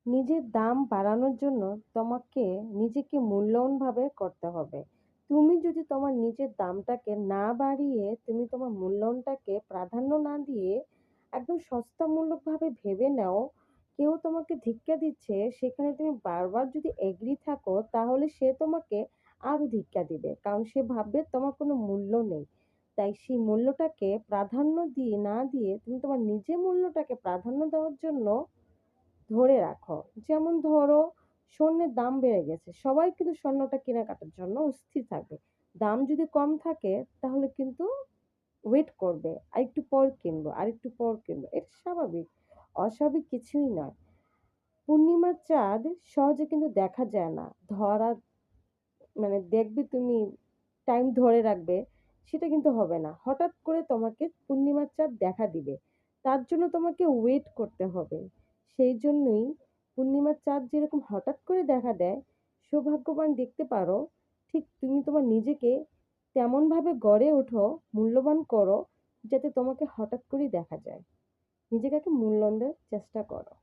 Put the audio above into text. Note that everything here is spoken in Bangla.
নিজের দাম বাড়ানোর জন্য তোমাকে নিজেকে মূল্যায়নভাবে করতে হবে। তুমি যদি তোমার নিজের দামটাকে না বাড়িয়ে তুমি তোমার মূল্যায়নটাকে প্রাধান্য না দিয়ে একদম সস্তামূলকভাবে ভেবে নাও, কেউ তোমাকে ধিক্কা দিচ্ছে, সেখানে তুমি বারবার যদি এগ্রি থাকো তাহলে সে তোমাকে আরো ধিক্কা দিবে, কারণ সে ভাববে তোমার কোনো মূল্য নেই। তাই সেই মূল্যটাকে প্রাধান্য দিয়ে না দিয়ে তুমি তোমার নিজের মূল্যটাকে প্রাধান্য দেওয়ার জন্য ধরে রাখো। যেমন ধরো, স্বর্ণের দাম বেড়ে গেছে, সবাই কিন্তু স্বর্ণটা কেনাকাটার জন্য অস্থির থাকবে। দাম যদি কম থাকে তাহলে কিন্তু ওয়েট করবে, আরেকটু পর কিনবো, আরেকটু পর কিনবো, এটা স্বাভাবিক, অস্বাভাবিক কিছুই নয়। পূর্ণিমার চাঁদ সহজে কিন্তু দেখা যায় না, ধরা দেখবে তুমি, টাইম ধরে রাখবে, সেটা কিন্তু হবে না। হঠাৎ করে তোমাকে পূর্ণিমার চাঁদ দেখা দিবে, তার জন্য তোমাকে ওয়েট করতে হবে। সেই জন্যই পূর্ণিমার চাঁদ যেরকম হঠাৎ করে দেখা দেয়, সৌভাগ্যবান দেখতে পারো, ঠিক তুমি তোমার নিজেকে তেমন ভাবে গড়ে ওঠো, মূল্যবান করো, যাতে তোমাকে হঠাৎ করেই দেখা যায়। নিজেকে একটা মূল্যায়ন দেওয়ার চেষ্টা করো।